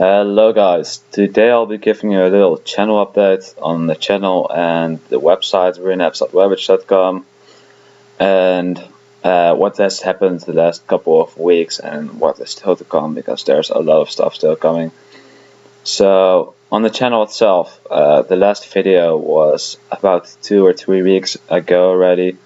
Hello guys, today I'll be giving you a little channel update on the channel and the website RuneApps.webbage.com and what has happened the last couple of weeks and what is still to come, because there's a lot of stuff still coming. So on the channel itself, the last video was about 2 or 3 weeks ago already,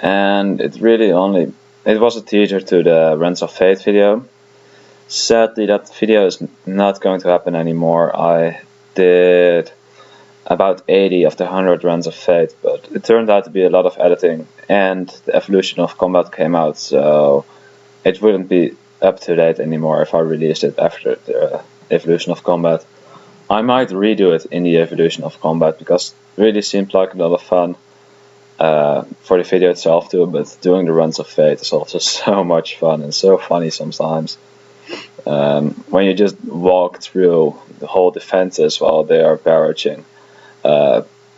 and it was a teaser to the Runs of Fate video. Sadly, that video is not going to happen anymore. I did about 80 of the 100 runs of Fate, but it turned out to be a lot of editing, and the evolution of combat came out, so it wouldn't be up to date anymore if I released it after the evolution of combat. I might redo it in the evolution of combat, because it really seemed like a lot of fun for the video itself too, but doing the runs of Fate is also so much fun and so funny sometimes. When you just walk through the whole defenses while they are barraging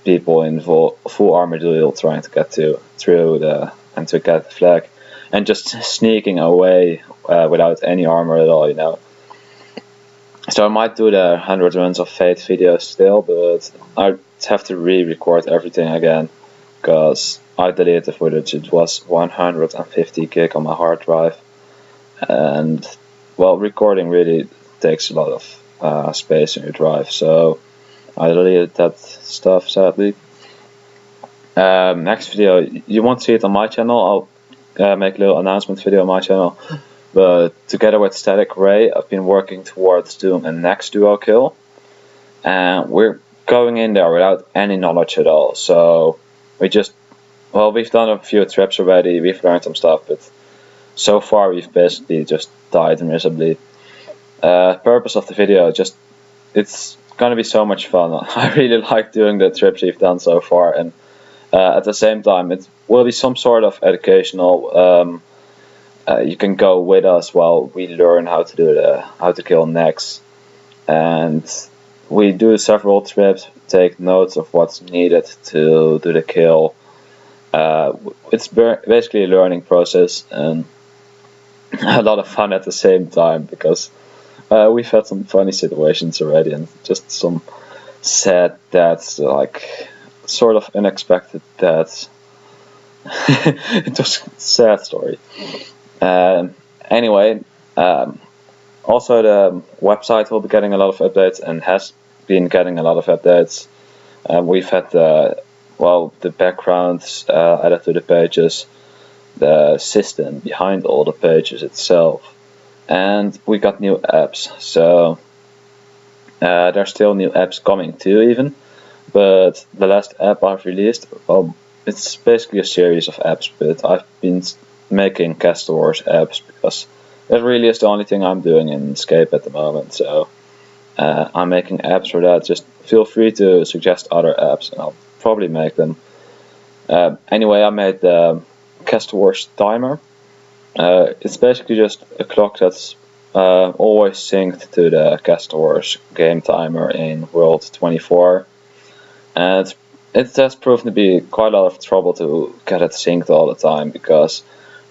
people in full armor duel trying to get through and to get the flag, and just sneaking away without any armor at all, you know. So I might do the 100 runs of Fate video still, but I'd have to re-record everything again, because I deleted the footage. It was 150 gig on my hard drive, and well, recording really takes a lot of space in your drive, so I deleted that stuff, sadly. Next video, you won't see it on my channel. I'll make a little announcement video on my channel, but together with Static Ray, I've been working towards doing a next duo kill, and we're going in there without any knowledge at all. So we've done a few trips already, we've learned some stuff, but so far we've basically just died miserably. Purpose of the video, it's gonna be so much fun. I really like doing the trips we've done so far, and at the same time it will be some sort of educational. You can go with us while we learn how to kill next, and we do several trips, take notes of what's needed to do the kill. It's basically a learning process and a lot of fun at the same time, because we've had some funny situations already and just some sad deaths, like sort of unexpected deaths. It was a sad story. Anyway, also the website will be getting a lot of updates and has been getting a lot of updates. We've had the backgrounds added to the pages, the system behind all the pages itself, and we got new apps. So there's still new apps coming too, even, but the last app I've released, well, it's basically a series of apps, but I've been making Castle Wars apps because that really is the only thing I'm doing in Escape at the moment. So I'm making apps for that. Just feel free to suggest other apps and I'll probably make them. Anyway, I made the Castle Wars timer. It's basically just a clock that's always synced to the Castle Wars game timer in World 24, and it has proven to be quite a lot of trouble to get it synced all the time, because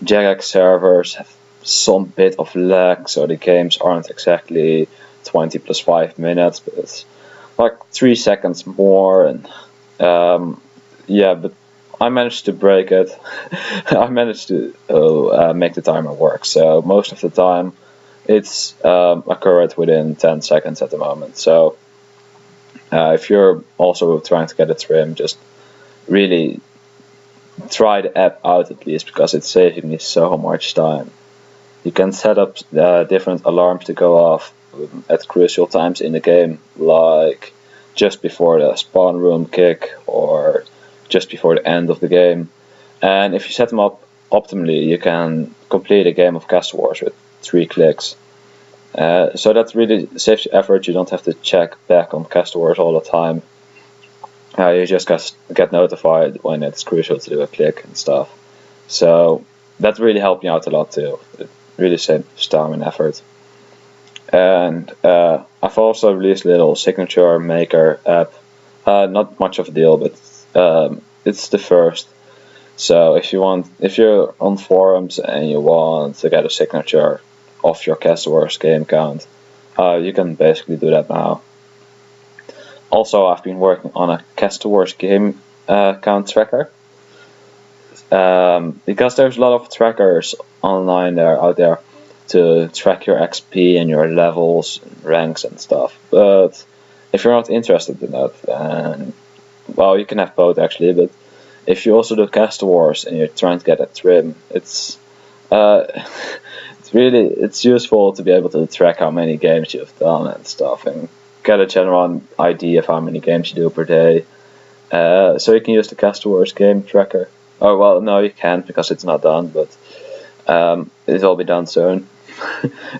Jagex servers have some bit of lag, so the games aren't exactly 20 plus 5 minutes, but it's like 3 seconds more, and yeah, but I managed to break it. I managed to make the timer work, so most of the time it's occurred within 10 seconds at the moment. So if you're also trying to get a trim, just really try the app out at least, because it's saving me so much time. You can set up different alarms to go off at crucial times in the game, like just before the spawn room kick or just before the end of the game, and if you set them up optimally, you can complete a game of Castle Wars with 3 clicks. So that really saves you effort. You don't have to check back on Castle Wars all the time. You just get notified when it's crucial to do a click and stuff. So that really helped me out a lot too. It really saves time and effort. And I've also released a little signature maker app. Not much of a deal, but it's the first. So if you're on forums and you want to get a signature of your Castle Wars game count, you can basically do that now. Also, I've been working on a Castawars game count tracker. Because there's a lot of trackers online out there to track your XP and your levels, and ranks and stuff. But if you're not interested in that, then well, you can have both actually. But if you also do Castawars and you're trying to get a trim, it's it's useful to be able to track how many games you've done and stuff, and get a general idea of how many games you do per day. So you can use the Castawars game tracker. Oh well, no, you can't because it's not done, but it will be done soon.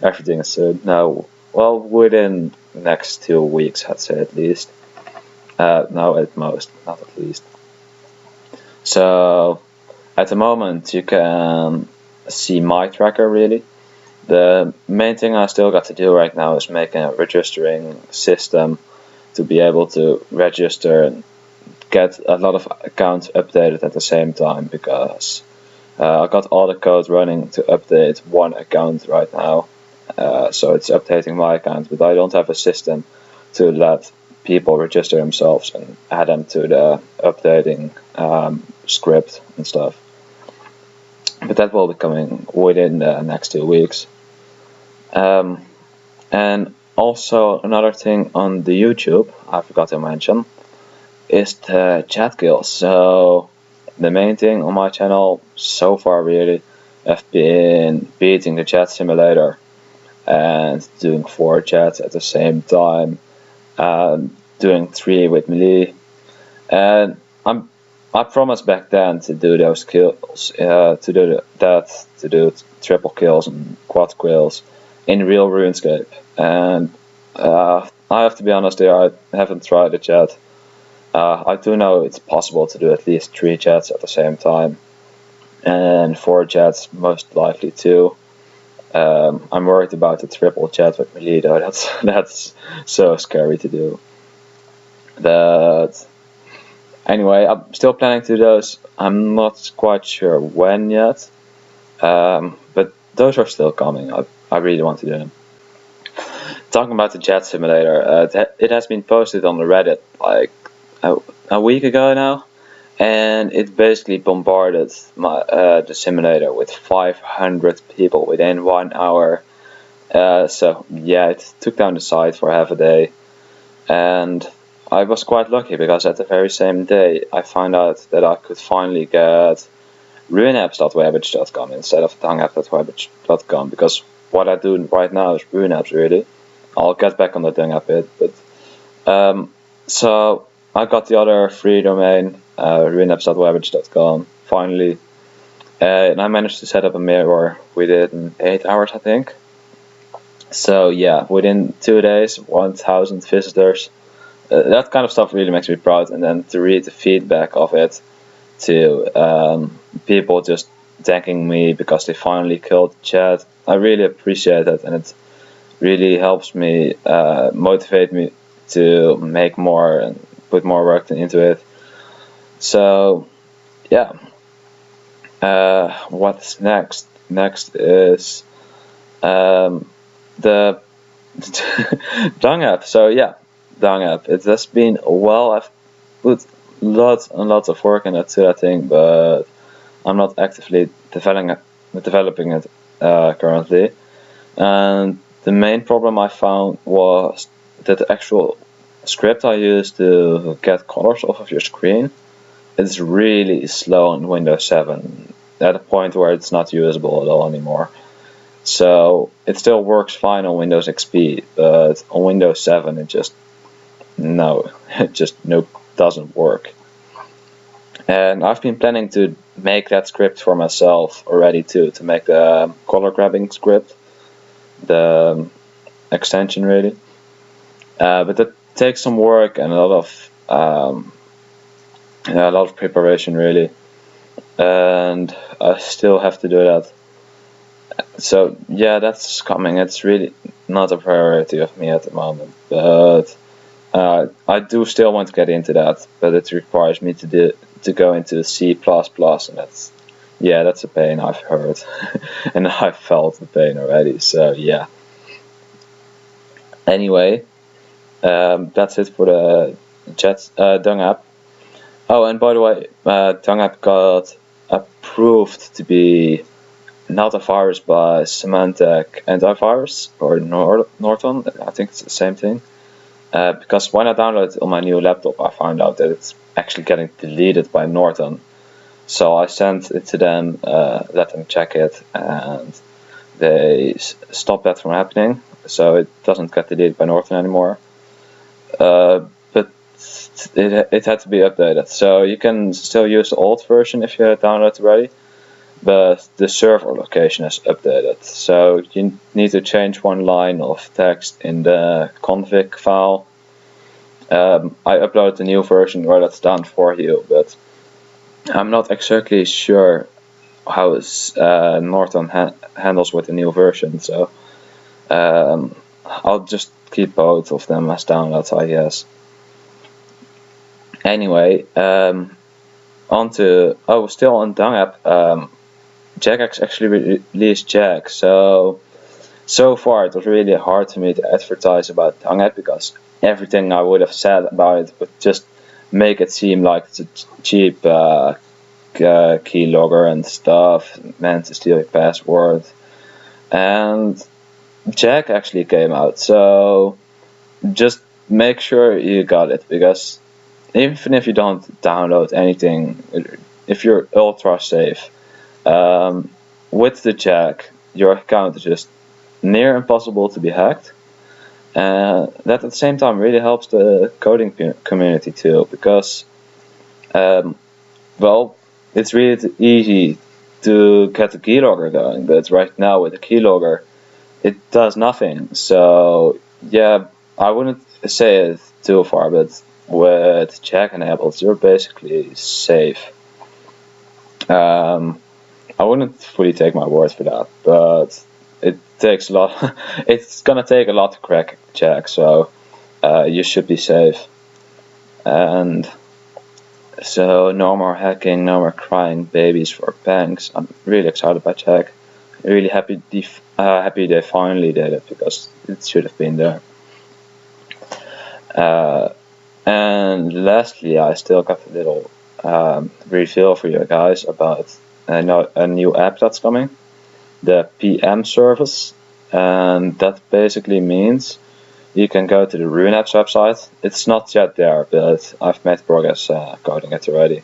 Everything is soon. No, well, within the next 2 weeks, I'd say at least. No, at most, not at least. So at the moment, you can see my tracker really. The main thing I still got to do right now is make a registering system to be able to register and get a lot of accounts updated at the same time, because I got all the code running to update one account right now. So it's updating my account, but I don't have a system to let people register themselves and add them to the updating script and stuff. But that will be coming within the next 2 weeks. And also another thing on the YouTube I forgot to mention is the chat kills. So the main thing on my channel so far really have been beating the chat simulator and doing 4 chats at the same time, doing 3 with melee. And I promised back then to do those kills, to do triple kills and quad kills in real RuneScape. And I have to be honest here, I haven't tried the chat. I do know it's possible to do at least 3 chats at the same time, and 4 chats most likely too. I'm worried about the triple chat with melee though. That's so scary to do. But anyway, I'm still planning to do those. I'm not quite sure when yet, but those are still coming. I really want to do them. Talking about the chat simulator, it has been posted on the Reddit like a week ago now, and it basically bombarded the simulator with 500 people within 1 hour. So yeah, it took down the site for half a day, and I was quite lucky because at the very same day I found out that I could finally get RuneApps.webbage.com instead of Dungapp.webbage.com, because what I do right now is RuneApps really. I'll get back on the Dungapp bit, but so I got the other free domain, RuneApps.webbage.com, finally, and I managed to set up a mirror within 8 hours, I think. So yeah, within 2 days, 1,000 visitors. That kind of stuff really makes me proud, and then to read the feedback of it to people just thanking me because they finally killed chat, I really appreciate it, and it really helps me motivate me to make more and put more work into it. So yeah, what's next? Next is the Dungapp. So yeah, Dungapp. It has been a while. I've put lots and lots of work into that thing, but I'm not actively developing it currently. And the main problem I found was that the actual script I use to get colors off of your screen is really slow on Windows 7, at a point where it's not usable at all anymore. So it still works fine on Windows XP, but on Windows 7 it just doesn't work. And I've been planning to make that script for myself already too, to make the color grabbing script, the extension really. But that takes some work and a lot of preparation really, and I still have to do that. So yeah, that's coming. It's really not a priority of me at the moment, but I do still want to get into that, but it requires me to go into C++, and that's a pain, I've heard. And I've felt the pain already, so yeah. Anyway, that's it for the Dungapp. Oh, and by the way, Dungapp got approved to be not a virus by Symantec Antivirus or Norton. I think it's the same thing. Because when I downloaded it on my new laptop, I found out that it's actually getting deleted by Norton. So I sent it to them, let them check it, and they stopped that from happening. So it doesn't get deleted by Norton anymore. But it had to be updated. So you can still use the old version if you had downloaded already, but the server location is updated. So you need to change one line of text in the config file. I uploaded the new version where that's done for you, but I'm not exactly sure how Norton handles with the new version. So I'll just keep both of them as downloads, I guess. Anyway, still on Dungapp, Jagex actually released Jag. So far it was really hard for me to advertise about Dungapp because everything I would have said about it would just make it seem like it's a cheap keylogger and stuff, meant to steal your password. And Jag actually came out, so just make sure you got it, because even if you don't download anything, if you're ultra safe, with the Jag, your account is just near impossible to be hacked. That at the same time really helps the coding community too, because well, it's really easy to get the keylogger going, but right now with the keylogger it does nothing. So yeah, I wouldn't say it too far, but with Jag enabled you're basically safe. I wouldn't fully take my word for that, but it takes a lot. It's gonna take a lot to crack Jag, so you should be safe. And so no more hacking, no more crying babies for banks. I'm really excited about Jag. Really happy they finally did it, because it should have been there. And lastly, I still got a little reveal for you guys about a new app that's coming, the PM service, and that basically means you can go to the RuneApps website. It's not yet there, but I've made progress coding it already.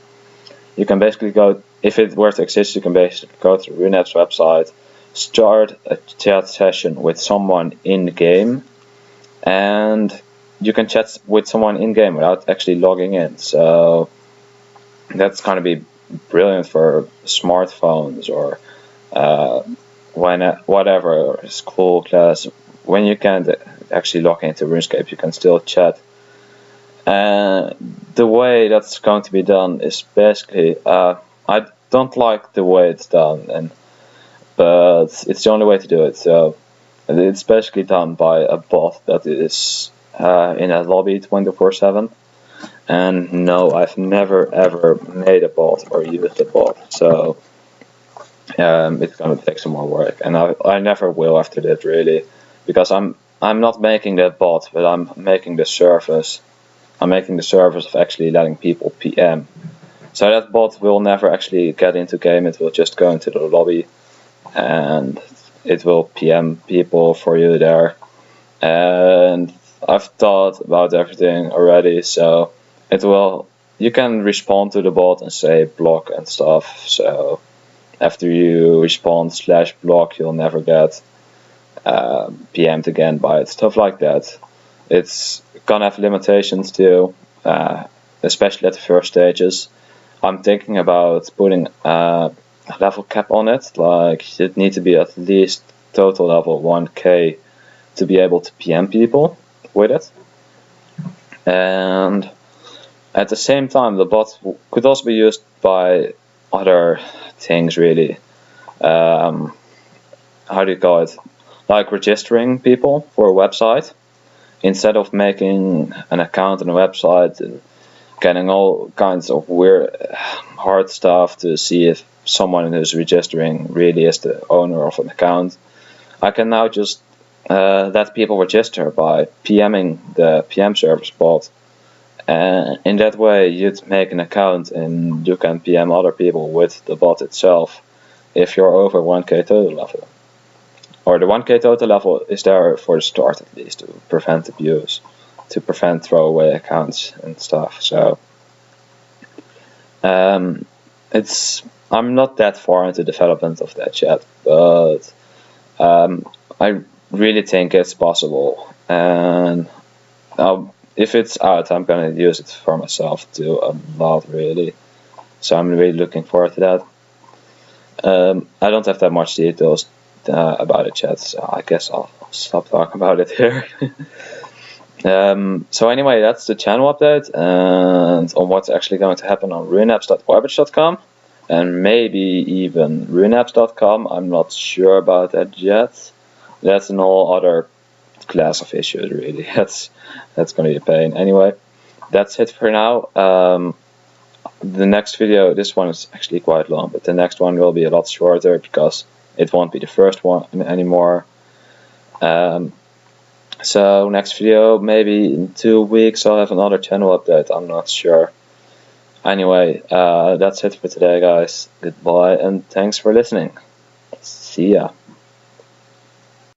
You can basically go, if it were to exist, you can basically go to the RuneApps website, start a chat session with someone in game, and you can chat with someone in game without actually logging in. So that's going to be brilliant for smartphones or whatever school class. When you can't actually log into RuneScape, you can still chat. The way that's going to be done is basically, I don't like the way it's done, but it's the only way to do it. So it's basically done by a bot that is in a lobby 24/7. And no, I've never ever made a bot or used a bot, so it's gonna take some more work, and I never will after that, really, because I'm not making that bot, but I'm making the service. I'm making the service of actually letting people PM. So that bot will never actually get into game. It will just go into the lobby, and it will PM people for you there. And I've thought about everything already, so you can respond to the bot and say block and stuff. So after you respond /block, you'll never get PM'd again by it, stuff like that. It's gonna have limitations too, especially at the first stages. I'm thinking about putting a level cap on it, like it needs to be at least total level 1k to be able to PM people with it. And at the same time, the bot could also be used by other things, really. How do you call it? Like registering people for a website. Instead of making an account on a website and getting all kinds of weird, hard stuff to see if someone who's registering really is the owner of an account, I can now just that people register by PMing the PM service bot. And in that way, you'd make an account and you can PM other people with the bot itself if you're over 1k total level. Or the 1k total level is there for the start at least, to prevent abuse, to prevent throwaway accounts and stuff. So I'm not that far into development of that yet, but I really think it's possible, and if it's out, I'm gonna use it for myself too a lot, really. So I'm really looking forward to that. I don't have that much details about it yet, so I guess I'll stop talking about it here. So anyway, that's the channel update and on what's actually going to happen on runeapps.garbage.com and maybe even runeapps.com. I'm not sure about that yet. That's an whole other class of issues, really. That's going to be a pain. Anyway, that's it for now. The next video, this one is actually quite long, but the next one will be a lot shorter because it won't be the first one anymore. So next video, maybe in 2 weeks, I'll have another channel update. I'm not sure. Anyway, that's it for today, guys. Goodbye and thanks for listening. See ya.